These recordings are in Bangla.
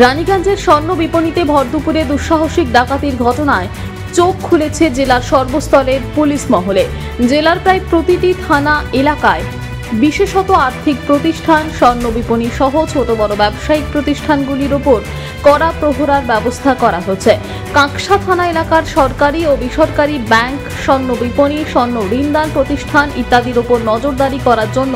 রানীগঞ্জের স্বর্ণ বিপণীতে ভরদুপুরে দুঃসাহসিক ডাকাতির ঘটনায় চোখ খুলেছে জেলার সর্বস্তরের পুলিশ মহলে। জেলার প্রায় প্রতিটি থানা এলাকায় বিশেষত আর্থিক প্রতিষ্ঠান, স্বর্ণ বিপণী সহ ছোট বড় ব্যবসায়িক প্রতিষ্ঠানগুলির ওপর কড়া প্রহরার ব্যবস্থা করা হচ্ছে। কাঁকসা থানা এলাকার সরকারি ও বেসরকারি ব্যাংক, স্বর্ণ বিপণী, স্বর্ণ ঋণদান প্রতিষ্ঠান ইত্যাদির ওপর নজরদারি করার জন্য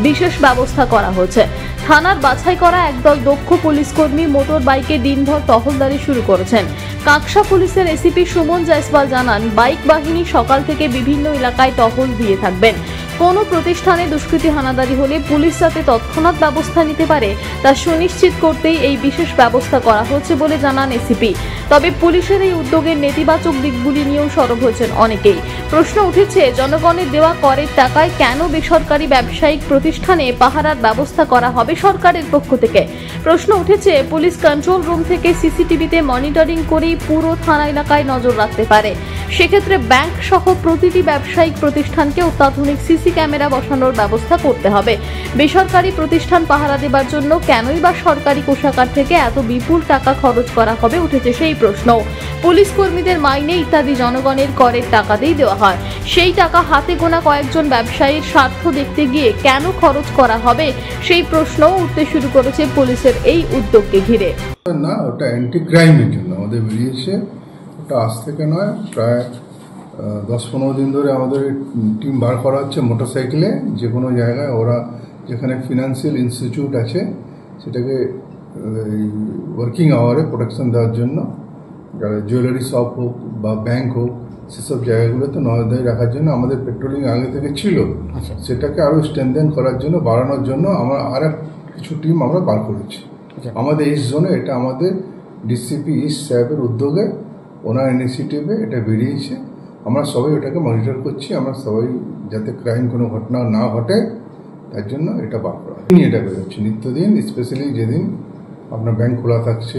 বিশেষ ব্যবস্থা করা হচ্ছে। থানার বাছাই করা একদল দক্ষ পুলিশ কর্মী মোটর বাইকে দিনভর টহলদারি শুরু করেছেন। কাঁকসা পুলিশের এসিপি সুমন জয়সওয়াল জানান, বাইক বাহিনী সকাল থেকে বিভিন্ন এলাকায় টহল দিয়ে থাকবেন। কোনো প্রতিষ্ঠানে দুষ্কৃতী হানাদারি হলে পুলিশ যাতে তৎক্ষণাৎ ব্যবস্থা নিতে পারে তা সুনিশ্চিত করতেই এই বিশেষ ব্যবস্থা করা হচ্ছে বলে জানান এসিপি। তবে পুলিশের এই উদ্যোগের নেতিবাচক দিকগুলি নিয়েও সরব হয়েছেন অনেকেই। প্রশ্ন উঠেছে, জনগণের দেওয়া করের টাকায় কেন বেসরকারি ব্যবসায়িক প্রতিষ্ঠানে পাহারার ব্যবস্থা করা হবে সরকারের পক্ষ থেকে? প্রশ্ন উঠেছে, পুলিশ কন্ট্রোল রুম থেকে সিসিটিভিতে মনিটরিং করেই পুরো থানা এলাকায় নজর রাখতে পারে। সেক্ষেত্রে ব্যাংক সহ প্রতিটি ব্যবসায়িক প্রতিষ্ঠানকে অত্যাধুনিক সিসি ক্যামেরা বসানোর ব্যবস্থা করতে হবে। বেসরকারি প্রতিষ্ঠান পাহারা দেবার জন্য কেনই বা সরকারি কোষাগার থেকে এত বিপুল টাকা খরচ করা হবে উঠেছে সেই প্রশ্ন। পুলিশ কর্মীদের মাইনে ইত্যাদি জনগণের করের টাকাতেই দেওয়া হয়, সেই টাকা হাতে গোনা কয়েকজন ব্যবসায়ীর স্বার্থ দেখতে গিয়ে কেন খরচ করা হবে সেই প্রশ্নও উঠতে শুরু করেছে পুলিশের এই উদ্যোগকে ঘিরে। না, ওটা অ্যান্টি ক্রাইমের জন্য আমাদের বেরিয়েছে। ওটা আজ থেকে নয়, প্রায় 10-15 দিন ধরে আমাদের টিম বার করা হচ্ছে মোটরসাইকেলে। যে কোনো জায়গায় ওরা যেখানে ফিনান্সিয়াল ইনস্টিটিউট আছে সেটাকে ওয়ার্কিং আওয়ারে প্রোটেকশন দেওয়ার জন্য, জুয়েলারি শপ হোক বা ব্যাংক হোক, সেসব জায়গাগুলোতে নজরদারি রাখার জন্য আমাদের পেট্রোলিং আগে থেকে ছিল। সেটাকে আরও স্ট্রেনথেন করার জন্য, বাড়ানোর জন্য আমরা আর কিছু টিম আমরা বার করেছি আমাদের ইস্ট জোনে। এটা আমাদের ডিসিপি ইস্ট সাহেবের উদ্যোগে, ওনার ইনিশিয়েটিভে এটা বেরিয়েছে। আমরা সবাই ওটাকে মনিটর করছি, আমরা সবাই যাতে ক্রাইম কোনো ঘটনা না ঘটে তার জন্য এটা বার করা হয়। এটা বেরোচ্ছে নিত্যদিন, স্পেশালি যেদিন আপনার ব্যাংক খোলা থাকছে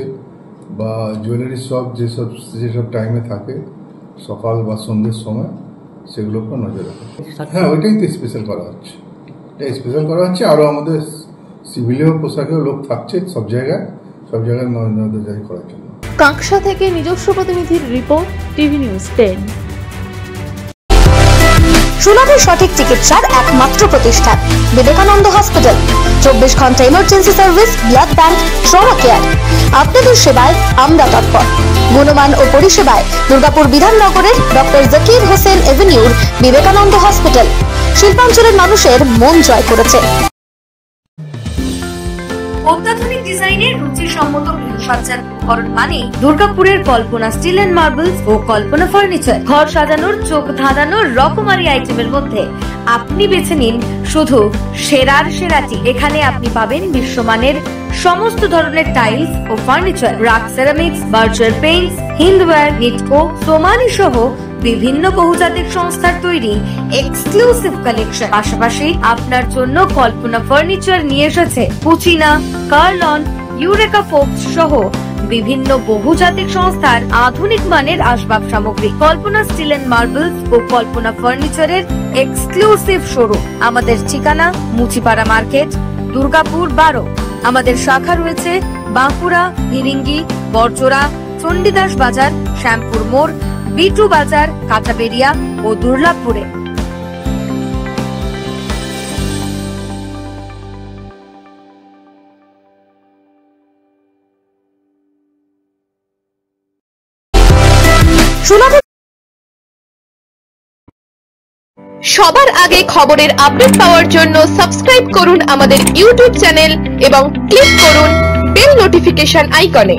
বা জুয়েলারি শপ যেসব টাইমে থাকে সকাল বা সন্ধ্যের সময়, সেগুলোর উপর নজর রাখা। হ্যাঁ, ওইটাই তো স্পেশাল করা হচ্ছে। এটা স্পেশাল করা হচ্ছে। আরও আমাদের সিভিলীয় পোশাকেও লোক থাকছে সব জায়গায় নজরদারি করার জন্য। কাঁকসা থেকে নিজস্ব প্রতিনিধির রিপোর্ট, টিভি নিউজ 10। সুলভে সঠিক চিকিৎসার একমাত্র প্রতিষ্ঠান বিবেকানন্দ হসপিটাল। 24 ঘন্টা emergency service, blood bank, trauma care. আপনাদের সেবায় আমরা তৎপর। গুণমান ও পরিষেবায় দুর্গাপুর বিধাননগরের ডক্টর জাকির হোসেন এভিনিউর বিবেকানন্দ হসপিটাল শিল্পাঞ্চলের মানুষের মন জয় করেছে। অত্যাধুনিক ডিজাইনের রুচিসম্মত গৃহসজ্জার উপকরণ মানে দুর্গাপুরের কল্পনা স্টিল এন্ড মার্বেলস ও কল্পনা ফার্নিচার। ঘর সাজানোর, চোখ ধাঁধানোর রকমারি আইটেমের মধ্যে আপনি বেছে নিন শুধু সেরার সেরাটি। এখানে আপনি পাবেন বিশ্বমানের সমস্ত ধরনের টাইলস ও furniture, RAK ceramics, Berger paints, Hindware, Nitco, Somany সহ বিভিন্ন বহুজাতিক সংস্থার তৈরি এক্সক্লুসিভ কালেকশন। পাশাপাশি আপনার জন্য কল্পনা ফার্নিচার নিয়ে এসেছে পুচিনা, কার্লন, ইউরেকা ফোকস সহ বিভিন্ন বহুজাতিক সংস্থার আধুনিক মানের আসবাব সামগ্রী। কল্পনা স্টিল এন্ড মার্বেলস ও কল্পনা ফার্নিচারের এক্সক্লুসিভ শোরুম। আমাদের ঠিকানা মুচিপাড়া মার্কেট, দুর্গাপুর 12। আমাদের শাখা রয়েছে বাঁকুড়া, ফিরিঙ্গি, বড়জোড়া, চণ্ডীদাস বাজার, শ্যামপুর মোড়, বিটু বাজার, কাঁচাবেড়িয়া ও দুর্লাভপুরে। সবার আগে খবরের আপডেট পাওয়ার জন্য সাবস্ক্রাইব করুন আমাদের ইউটিউব চ্যানেল এবং ক্লিক করুন বেল নোটিফিকেশন আইকনে।